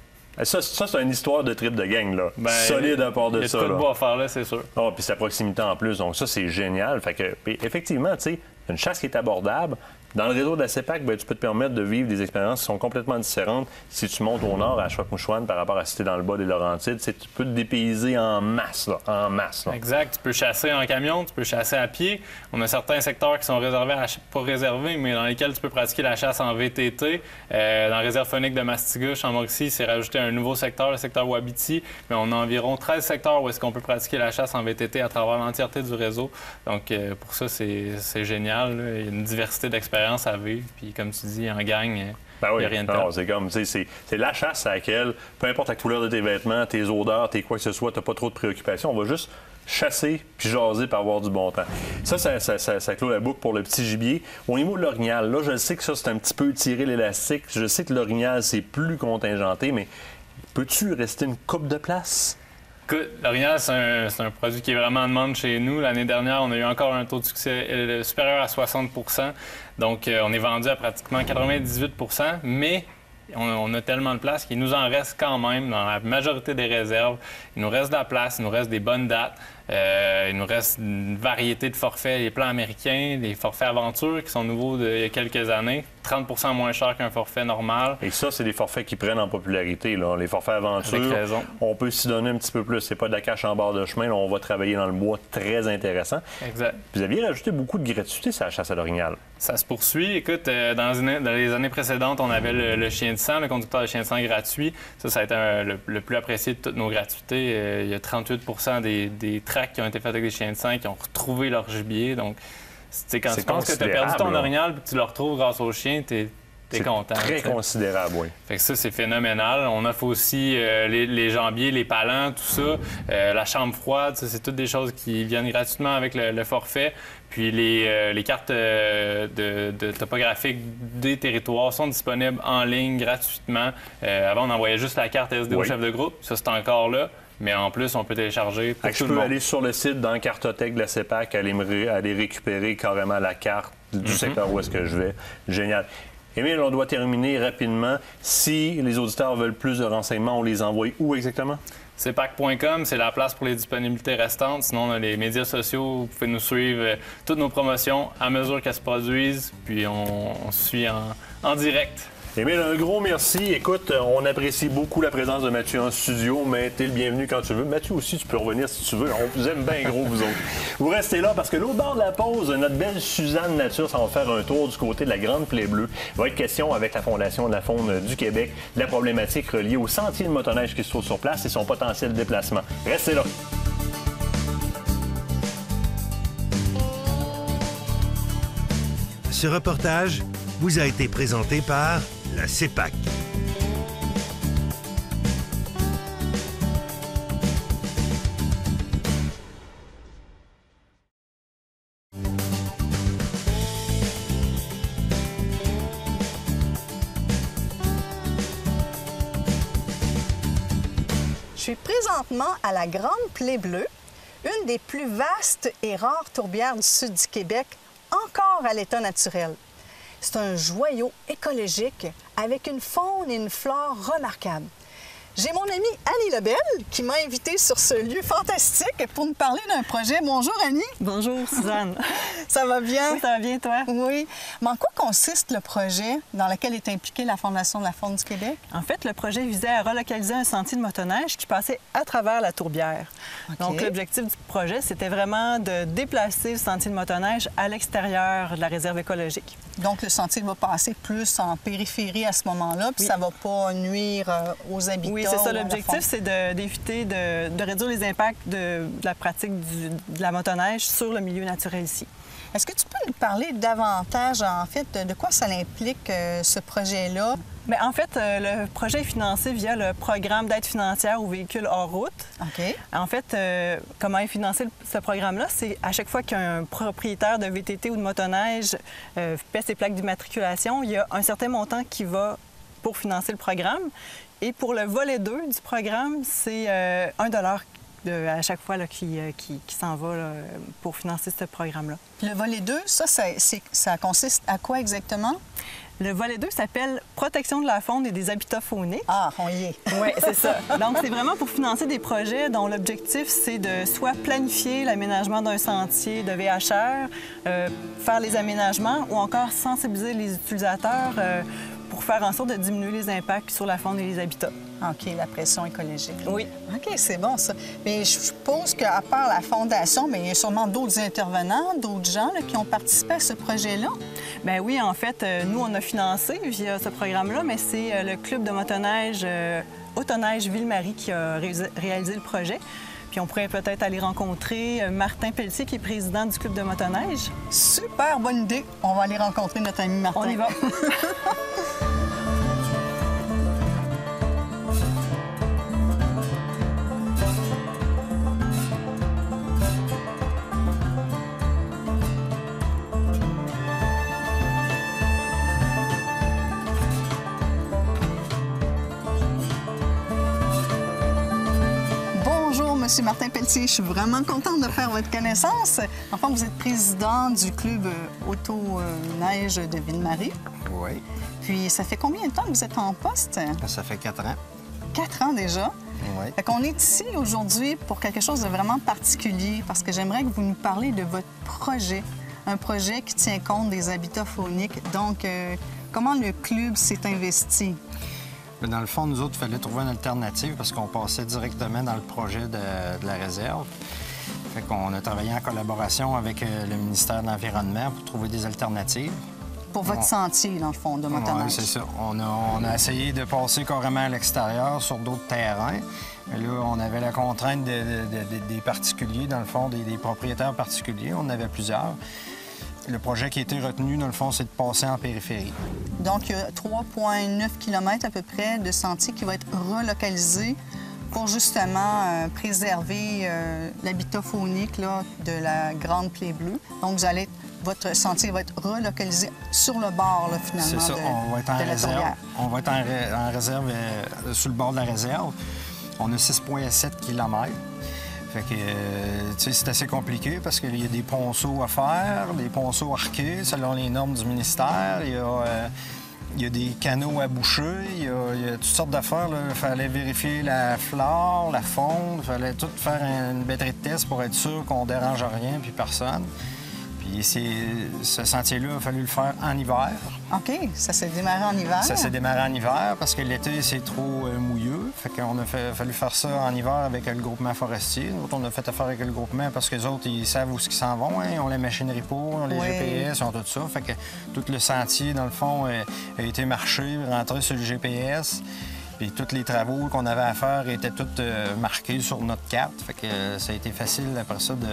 Speaker 4: Ça c'est une histoire de trip de gang, là. Solide à part de ça.
Speaker 6: Il y a tout de beau à faire là, c'est sûr.
Speaker 4: Oh, puis c'est à proximité en plus, donc ça, c'est génial. Fait que, effectivement, tu sais, une chasse qui est abordable. Dans le réseau de la CEPAC, bien, tu peux te permettre de vivre des expériences qui sont complètement différentes si tu montes au nord, à Chouac-Mouchouane, par rapport à si tu es dans le bas des Laurentides. Tu peux te dépayser en masse, là. En masse, là.
Speaker 6: Exact. Tu peux chasser en camion, tu peux chasser à pied. On a certains secteurs qui sont réservés, pas réservés, mais dans lesquels tu peux pratiquer la chasse en VTT. Dans la réserve faunique de Mastigouche, en Mauricie, c'est rajouté un nouveau secteur, le secteur Wabiti. Mais on a environ 13 secteurs où est-ce qu'on peut pratiquer la chasse en VTT à travers l'entièreté du réseau. Donc, pour ça, c'est génial, là. Il y a une diversité d'expériences à vivre. Puis, comme tu dis, en gang, il n'y a rien de tel.
Speaker 4: C'est comme, tu sais, c'est la chasse à laquelle, peu importe la couleur de tes vêtements, tes odeurs, tes quoi que ce soit, tu n'as pas trop de préoccupations. On va juste chasser puis jaser pour avoir du bon temps. Ça clôt la boucle pour le petit gibier. Au niveau de l'orignal, là, je sais que ça, c'est un petit peu tiré l'élastique. Je sais que l'orignal, c'est plus contingenté, mais peux-tu rester une coupe de place?
Speaker 6: Écoute, l'orignal, c'est un produit qui est vraiment en demande chez nous. L'année dernière, on a eu encore un taux de succès supérieur à 60 %. Donc, on est vendu à pratiquement 98 %, mais on a tellement de place qu'il nous en reste quand même dans la majorité des réserves. Il nous reste de la place, il nous reste des bonnes dates. Il nous reste une variété de forfaits, les plans américains, les forfaits aventure qui sont nouveaux d'il y a quelques années, 30 % moins cher qu'un forfait normal.
Speaker 4: Et ça, c'est des forfaits qui prennent en popularité, là. Les forfaits aventure, on peut s'y donner un petit peu plus. C'est pas de la cache en bord de chemin, là, on va travailler dans le bois, très intéressant.
Speaker 6: Exact.
Speaker 4: Vous aviez rajouté beaucoup de gratuité sur la chasse à l'orignal.
Speaker 6: Ça se poursuit. Écoute, dans les années précédentes, on avait le chien de sang, le conducteur de chien de sang gratuit. Ça a été le plus apprécié de toutes nos gratuités. Il y a 38 % des tracts qui ont été faits avec des chiens de sang qui ont retrouvé leur gibier. Donc, quand tu penses que tu as perdu ton orignal et que tu le retrouves grâce au chien, t'es content.
Speaker 4: C'est très considérable, oui.
Speaker 6: Fait que ça, c'est phénoménal. On offre aussi les jambiers, les palans, tout ça. La chambre froide, ça, c'est toutes des choses qui viennent gratuitement avec le forfait. Puis les cartes de topographiques des territoires sont disponibles en ligne gratuitement. Avant, on envoyait juste la carte SD au chef de groupe. Ça, c'est encore là. Mais en plus, on peut télécharger pour tout le monde. Je peux aller
Speaker 4: sur le site dans Cartothèque de la CEPAC, aller récupérer carrément la carte du secteur où est-ce que je vais. Génial. Émile, on doit terminer rapidement. Si les auditeurs veulent plus de renseignements, on les envoie où exactement?
Speaker 6: CEPAC.com, c'est la place pour les disponibilités restantes. Sinon, on a les médias sociaux. Vous pouvez nous suivre toutes nos promotions à mesure qu'elles se produisent. Puis on suit en direct.
Speaker 4: Émile, un gros merci. Écoute, on apprécie beaucoup la présence de Mathieu en studio, mais t'es le bienvenu quand tu veux. Mathieu aussi, tu peux revenir si tu veux. On vous aime bien gros, vous autres. Vous restez là parce que l'autre bord de la pause, notre belle Suzanne Nature, ça va faire un tour du côté de la Grande Plaie Bleue. Il va être question avec la Fondation de la faune du Québec de la problématique reliée au sentier de motoneige qui se trouve sur place et son potentiel déplacement. Restez là.
Speaker 1: Ce reportage vous a été présenté par la CEPAC.
Speaker 7: Je suis présentement à la Grande Plaie Bleue, une des plus vastes et rares tourbières du sud du Québec, encore à l'état naturel. C'est un joyau écologique avec une faune et une flore remarquables. J'ai mon amie Annie Lebel qui m'a invitée sur ce lieu fantastique pour nous parler d'un projet. Bonjour Annie.
Speaker 8: Bonjour Suzanne.
Speaker 7: Ça va bien?
Speaker 8: Oui, ça va bien toi?
Speaker 7: Oui. Mais en quoi consiste le projet dans lequel est impliquée la Fondation de la faune du Québec?
Speaker 8: En fait, le projet visait à relocaliser un sentier de motoneige qui passait à travers la tourbière. Okay. Donc l'objectif du projet, c'était vraiment de déplacer le sentier de motoneige à l'extérieur de la réserve écologique.
Speaker 7: Donc le sentier va passer plus en périphérie à ce moment-là, puis ça ne va pas nuire aux habitants?
Speaker 8: Oui, c'est ça. L'objectif, c'est d'éviter de réduire les impacts de la pratique de la motoneige sur le milieu naturel ici.
Speaker 7: Est-ce que tu peux nous parler davantage, en fait, de quoi ça implique, ce projet-là?
Speaker 8: Bien, en fait, le projet est financé via le programme d'aide financière aux véhicules hors route.
Speaker 7: OK.
Speaker 8: En fait, comment est financé ce programme-là? C'est à chaque fois qu'un propriétaire de VTT ou de motoneige paie ses plaques d'immatriculation, il y a un certain montant qui va pour financer le programme. Et pour le volet 2 du programme, c'est 1 $ à chaque fois là, qui s'en va là, pour financer ce programme-là.
Speaker 7: Le volet 2, ça consiste à quoi exactement?
Speaker 8: Le volet 2 s'appelle « Protection de la faune et des habitats fauniques ».
Speaker 7: Ah, on y est.
Speaker 8: Oui, c'est ça. Donc, c'est vraiment pour financer des projets dont l'objectif, c'est de soit planifier l'aménagement d'un sentier de VHR, faire les aménagements ou encore sensibiliser les utilisateurs pour faire en sorte de diminuer les impacts sur la faune et les habitats.
Speaker 7: OK, la pression écologique.
Speaker 8: Oui.
Speaker 7: OK, c'est bon, ça. Mais je suppose qu'à part la Fondation, mais il y a sûrement d'autres intervenants, d'autres gens là, qui ont participé à ce projet-là.
Speaker 8: Bien oui, en fait, nous, on a financé via ce programme-là, mais c'est le club de motoneige Autoneige Ville-Marie qui a réalisé le projet. Puis on pourrait peut-être aller rencontrer Martin Pelletier, qui est président du club de motoneige.
Speaker 7: Super bonne idée. On va aller rencontrer notre ami Martin.
Speaker 8: On y va.
Speaker 7: Monsieur Martin Pelletier, je suis vraiment contente de faire votre connaissance. Enfin, vous êtes président du club Autoneige de Ville-Marie.
Speaker 9: Oui.
Speaker 7: Puis, ça fait combien de temps que vous êtes en poste?
Speaker 9: Ça fait 4 ans.
Speaker 7: 4 ans déjà?
Speaker 9: Oui.
Speaker 7: Fait qu'on est ici aujourd'hui pour quelque chose de vraiment particulier, parce que j'aimerais que vous nous parliez de votre projet. Un projet qui tient compte des habitats fauniques. Donc, comment le club s'est investi?
Speaker 9: Mais dans le fond, nous autres, il fallait trouver une alternative parce qu'on passait directement dans le projet de la réserve. Fait qu'on a travaillé en collaboration avec le ministère de l'Environnement pour trouver des alternatives.
Speaker 7: Pour votre sentier, dans le fond, de motoneige.
Speaker 9: Oui, c'est ça. On a essayé de passer carrément à l'extérieur sur d'autres terrains. Mais là, on avait la contrainte des particuliers, dans le fond, des propriétaires particuliers. On en avait plusieurs. Le projet qui a été retenu, dans le fond, c'est de passer en périphérie. Donc, il y a
Speaker 7: 3,9 km à peu près de sentier qui va être relocalisé pour justement préserver l'habitat faunique là, de la Grande Plaie Bleue. Donc, votre sentier va être relocalisé sur le bord, là, finalement,
Speaker 9: c'est ça. On va être en réserve. On va être en réserve sur le bord de la réserve. On a 6,7 km. Fait que, tu sais, c'est assez compliqué parce qu'il y a des ponceaux à faire, des ponceaux arqués selon les normes du ministère. Il y a des canaux à boucher, il y a toutes sortes d'affaires. Il fallait vérifier la flore, la faune, il fallait tout faire une batterie de tests pour être sûr qu'on ne dérange rien puis personne. Puis ce sentier-là, il a fallu le faire en hiver.
Speaker 7: OK. Ça s'est démarré en hiver?
Speaker 9: Ça s'est démarré en hiver parce que l'été, c'est trop mouilleux. Fait qu'on a fallu faire ça en hiver avec le groupement forestier. Nous autres, on a fait affaire avec le groupement parce que les autres, ils savent où ils s'en vont. Hein? Ils ont la machinerie pour, ils ont les GPS, ils ont tout ça. Fait que tout le sentier, dans le fond, a été marché, rentré sur le GPS. Puis tous les travaux qu'on avait à faire étaient tous marqués sur notre carte. Fait que ça a été facile après ça de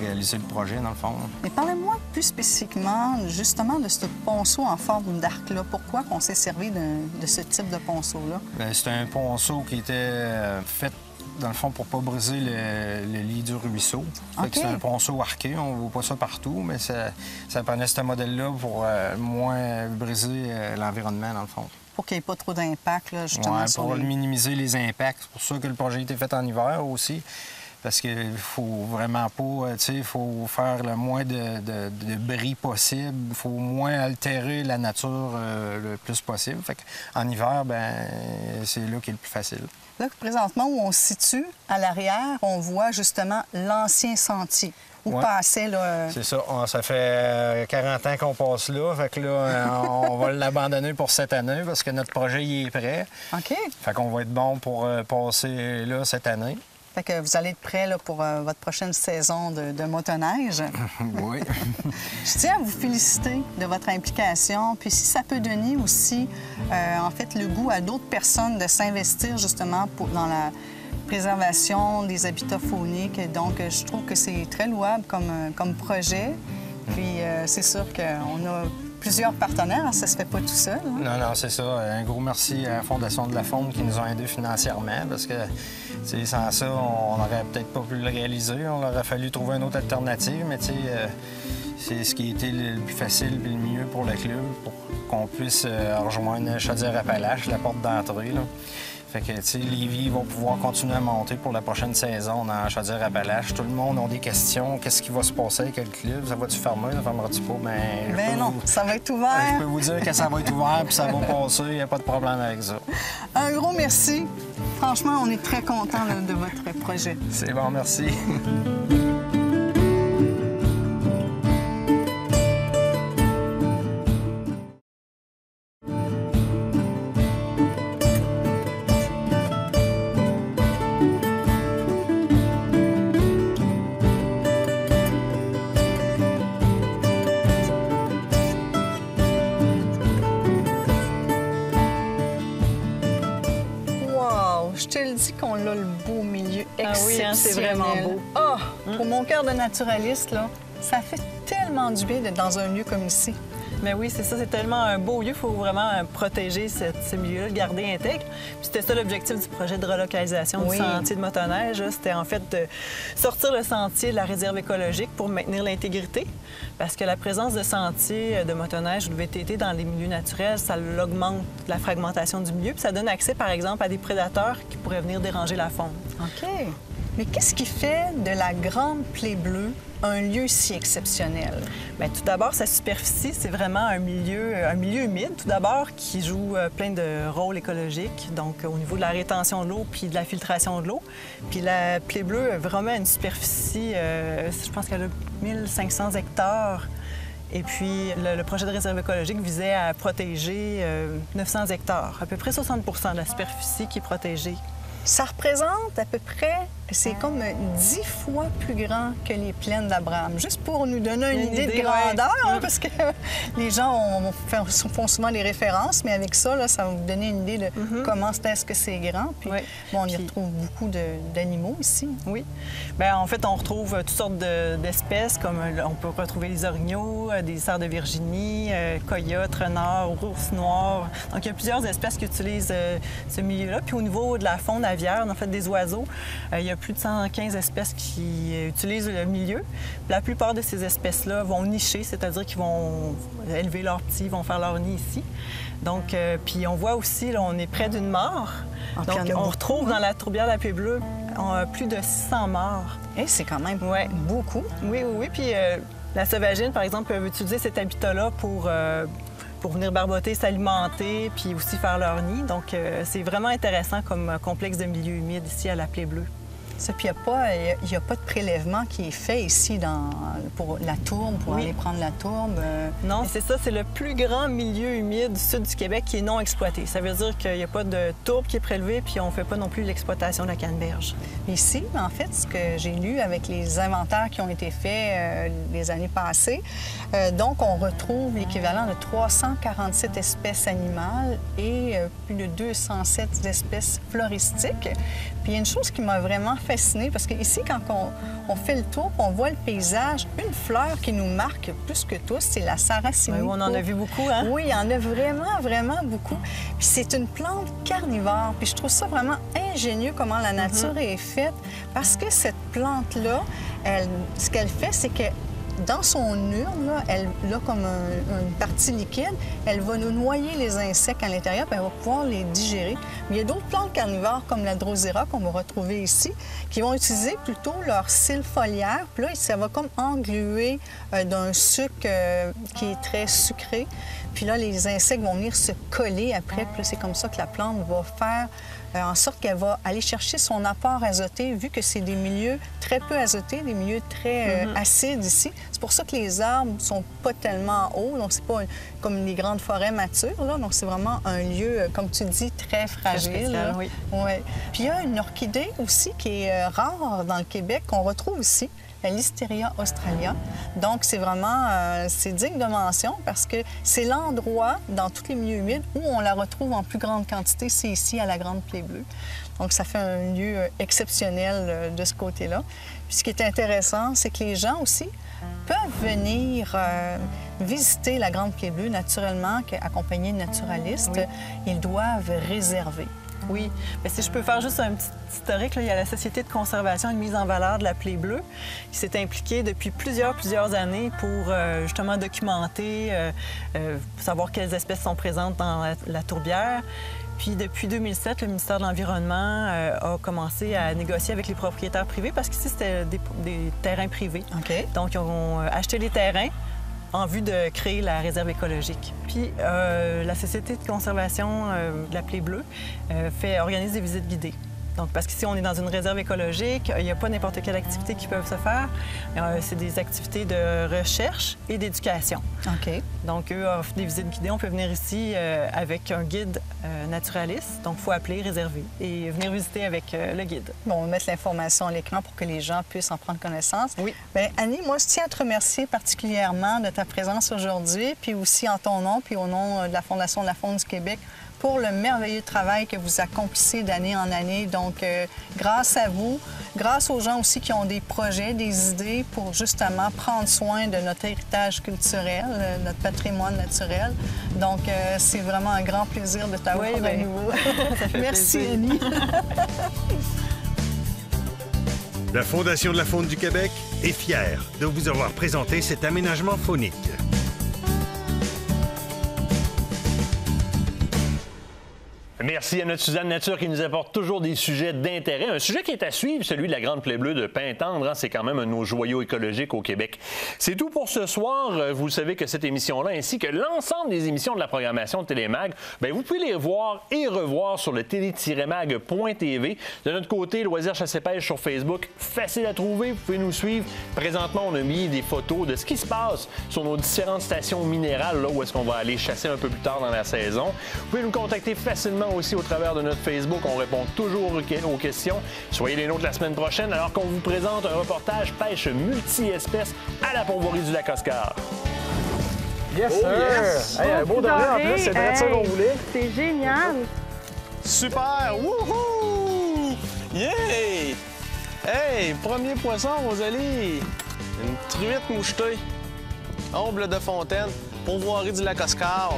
Speaker 9: réaliser le projet, dans le fond.
Speaker 7: Mais parlez-moi plus spécifiquement, justement, de ce ponceau en forme d'arc-là. Pourquoi on s'est servi de ce type de ponceau-là?
Speaker 9: C'est un ponceau qui était fait, dans le fond, pour ne pas briser le lit du ruisseau. C'est un ponceau arqué, on ne voit pas ça partout, mais ça prenait ce modèle-là pour moins briser l'environnement, dans le fond.
Speaker 7: Pour qu'il n'y ait pas trop d'impact, justement,
Speaker 9: sur pour minimiser les impacts. C'est pour ça que le projet a été fait en hiver aussi. Parce qu'il faut vraiment pas, tu sais, il faut faire le moins de bris possible. Il faut moins altérer la nature le plus possible. Fait qu'en hiver, ben c'est là qui est le plus facile.
Speaker 7: Là, présentement, où on se situe, à l'arrière, on voit justement l'ancien sentier. Où passait, là...
Speaker 9: C'est ça. Ça fait 40 ans qu'on passe là. Fait que là, on va l'abandonner pour cette année parce que notre projet y est prêt.
Speaker 7: OK.
Speaker 9: Fait qu'on va être bon pour passer là cette année.
Speaker 7: Fait que vous allez être prêt là, pour votre prochaine saison de motoneige.
Speaker 9: Oui.
Speaker 7: Je tiens à vous féliciter de votre implication. Puis si ça peut donner aussi, en fait, le goût à d'autres personnes de s'investir justement dans la préservation des habitats fauniques. Donc, je trouve que c'est très louable comme projet. Puis c'est sûr qu'on a plusieurs partenaires, ça se fait pas tout seul. Hein?
Speaker 9: Non, c'est ça. Un gros merci à la Fondation de la Faune qui nous a aidés financièrement parce que sans ça, on n'aurait peut-être pas pu le réaliser. On aurait fallu trouver une autre alternative, mais c'est ce qui a été le plus facile et le mieux pour le club pour qu'on puisse rejoindre Chaudière-Appalaches, la porte d'entrée. Là. Fait que, tu sais, Lévis va pouvoir continuer à monter pour la prochaine saison dans Chaudière-Appalaches. Tout le monde a des questions. Qu'est-ce qui va se passer avec le club? Ça va-tu fermer? Ça fermera-tu pas?
Speaker 7: Ben non, ça va être ouvert.
Speaker 9: Je peux vous dire que ça va être ouvert puis ça va passer. Il n'y a pas de problème avec ça.
Speaker 7: Un gros merci. Franchement, on est très contents de votre projet.
Speaker 9: C'est bon, merci.
Speaker 7: Je te le dis qu'on a le beau milieu exceptionnel.
Speaker 8: Ah oui, hein, c'est vraiment beau.
Speaker 7: Oh, pour mon cœur de naturaliste, là, ça fait tellement du bien d'être dans un lieu comme ici.
Speaker 8: Mais oui, c'est ça, c'est tellement un beau lieu, il faut vraiment protéger ce milieu-là, le garder intègre. Puis c'était ça l'objectif du projet de relocalisation du sentier de motoneige. C'était en fait de sortir le sentier de la réserve écologique pour maintenir l'intégrité. Parce que la présence de sentiers de motoneige ou de VTT dans les milieux naturels, ça augmente la fragmentation du milieu. Puis ça donne accès, par exemple, à des prédateurs qui pourraient venir déranger la faune.
Speaker 7: OK. Mais qu'est-ce qui fait de la Grande Plaie Bleue un lieu si exceptionnel?
Speaker 8: Bien, tout d'abord, sa superficie, c'est vraiment un milieu humide, tout d'abord, qui joue plein de rôles écologiques, donc au niveau de la rétention de l'eau puis de la filtration de l'eau. Puis la Plaie Bleue a vraiment une superficie, je pense qu'elle a 1500 hectares. Et puis, le projet de réserve écologique visait à protéger 900 hectares, à peu près 60 de la superficie qui est protégée.
Speaker 7: Ça représente à peu près, c'est comme 10 fois plus grand que les plaines d'Abraham. Juste pour nous donner une idée de grandeur, hein, parce que les gens font souvent des références, mais avec ça, là, ça va vous donner une idée de comment est-ce que c'est grand. Puis, bon, on y retrouve beaucoup d'animaux ici.
Speaker 8: Oui. Bien, en fait, on retrouve toutes sortes d'espèces, comme on peut retrouver les orignaux, des cerfs de Virginie, coyotes, renards, ours noirs. Donc, il y a plusieurs espèces qui utilisent ce milieu-là. Puis au niveau de la faune aviaire, en fait, des oiseaux, il y a plus de 115 espèces qui utilisent le milieu. La plupart de ces espèces-là vont nicher, c'est-à-dire qu'ils vont élever leurs petits, vont faire leur nid ici. Donc, puis on voit aussi, là, on est près d'une mare. Donc, on retrouve dans la tourbière de la Plaie Bleue plus de 600 mares.
Speaker 7: Et c'est quand même beaucoup.
Speaker 8: Oui, oui, oui. Puis la sauvagine, par exemple, peut utiliser cet habitat-là pour venir barboter, s'alimenter, puis aussi faire leur nid. Donc, c'est vraiment intéressant comme complexe de milieu humide ici à la Plaie Bleue.
Speaker 7: Ça, puis il n'y a pas de prélèvement qui est fait ici pour la tourbe, pour aller prendre la tourbe.
Speaker 8: Non, c'est ça, c'est le plus grand milieu humide du sud du Québec qui est non exploité. Ça veut dire qu'il n'y a pas de tourbe qui est prélevée, puis on ne fait pas non plus l'exploitation de la canneberge.
Speaker 7: Ici, en fait, ce que j'ai lu avec les inventaires qui ont été faits les années passées, donc on retrouve l'équivalent de 347 espèces animales et plus de 207 espèces floristiques. Puis il y a une chose qui m'a vraiment fascinée, parce qu'ici, quand on fait le tour, on voit le paysage, une fleur qui nous marque plus que tous, c'est la sarracine.
Speaker 8: Oui, on en a vu beaucoup, hein?
Speaker 7: Oui, il y en a vraiment, vraiment beaucoup. Puis c'est une plante carnivore. Puis je trouve ça vraiment ingénieux comment la nature est faite, parce que cette plante-là, ce qu'elle fait, c'est que dans son urne, là, elle a comme une partie liquide. Elle va nous noyer les insectes à l'intérieur, puis elle va pouvoir les digérer. Mais il y a d'autres plantes carnivores, comme la drosera, qu'on va retrouver ici, qui vont utiliser plutôt leur cils foliaire. Puis là, ça va comme engluer d'un sucre qui est très sucré. Puis là, les insectes vont venir se coller après. Puis là, c'est comme ça que la plante va faire en sorte qu'elle va aller chercher son apport azoté, vu que c'est des milieux très peu azotés, des milieux très acides ici. C'est pour ça que les arbres ne sont pas tellement hauts, donc c'est pas comme les grandes forêts matures, là. Donc c'est vraiment un lieu, comme tu dis, très fragile.
Speaker 8: Très spécial, oui.
Speaker 7: Ouais. Puis il y a une orchidée aussi qui est rare dans le Québec, qu'on retrouve ici, la Listeria australia. Donc, c'est vraiment c'est digne de mention parce que c'est l'endroit dans tous les milieux humides où on la retrouve en plus grande quantité, c'est ici à la Grande Plaie Bleue. Donc, ça fait un lieu exceptionnel de ce côté-là. Puis, ce qui est intéressant, c'est que les gens aussi peuvent venir visiter la Grande Plaie Bleue naturellement, accompagnés de naturalistes. Oui. Ils doivent réserver.
Speaker 8: Oui. Mais si je peux faire juste un petit historique, là, il y a la Société de conservation et de mise en valeur de la plaie bleue qui s'est impliquée depuis plusieurs années pour justement documenter, savoir quelles espèces sont présentes dans la tourbière. Puis depuis 2007, le ministère de l'Environnement a commencé à négocier avec les propriétaires privés parce qu'ici, c'était des terrains privés.
Speaker 7: OK.
Speaker 8: Donc, ils ont acheté les terrains en vue de créer la réserve écologique. Puis, la Société de conservation de la plaie bleue organise des visites guidées. Donc, parce qu'ici, on est dans une réserve écologique, il n'y a pas n'importe quelle activité qui peut se faire. C'est des activités de recherche et d'éducation.
Speaker 7: OK.
Speaker 8: Donc, eux offrent des visites guidées. On peut venir ici avec un guide naturaliste. Donc, il faut appeler, réserver et venir visiter avec le guide.
Speaker 7: Bon, on va mettre l'information à l'écran pour que les gens puissent en prendre connaissance.
Speaker 8: Oui.
Speaker 7: Bien, Annie, moi, je tiens à te remercier particulièrement de ta présence aujourd'hui, puis aussi en ton nom, puis au nom de la Fondation de la Faune du Québec, pour le merveilleux travail que vous accomplissez d'année en année. Donc, grâce à vous, grâce aux gens aussi qui ont des projets, des idées pour justement prendre soin de notre héritage culturel, notre patrimoine naturel. Donc, c'est vraiment un grand plaisir de t'avoir à nouveau. Merci, Annie.
Speaker 1: La Fondation de la Faune du Québec est fière de vous avoir présenté cet aménagement faunique.
Speaker 4: Merci à notre Suzanne Nature qui nous apporte toujours des sujets d'intérêt. Un sujet qui est à suivre, celui de la grande plaie bleue de Pintendre. C'est quand même un de nos joyaux écologiques au Québec. C'est tout pour ce soir. Vous savez que cette émission-là, ainsi que l'ensemble des émissions de la programmation de Télémag, bien, vous pouvez les voir et revoir sur le télé-mag.tv. De notre côté, Loisirs Chasse-Pêche sur Facebook, facile à trouver. Vous pouvez nous suivre. Présentement, on a mis des photos de ce qui se passe sur nos différentes stations minérales, là où est-ce qu'on va aller chasser un peu plus tard dans la saison. Vous pouvez nous contacter facilement aussi au travers de notre Facebook. On répond toujours aux questions. Soyez les nôtres la semaine prochaine alors qu'on vous présente un reportage pêche multi-espèces à la Pourvoirie du Lac-Oscar.
Speaker 3: Yes, sir!
Speaker 10: Yes!
Speaker 3: Hey, un beau doré en plus, c'est vrai ça qu'on voulait.
Speaker 10: C'est génial!
Speaker 3: Super! Wouhou! Yeah! Hey, premier poisson, Rosalie! Une truite mouchetée. Omble de fontaine, Pourvoirie du Lac-Oscar.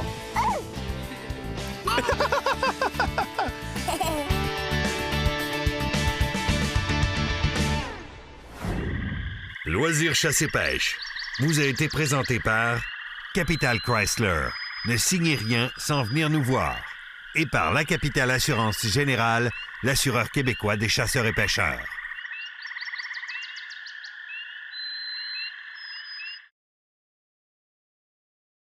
Speaker 1: Loisirs Chasse et Pêche vous a été présenté par Capital Chrysler. Ne signez rien sans venir nous voir. Et par La Capitale Assurance Générale, l'assureur québécois des chasseurs et pêcheurs.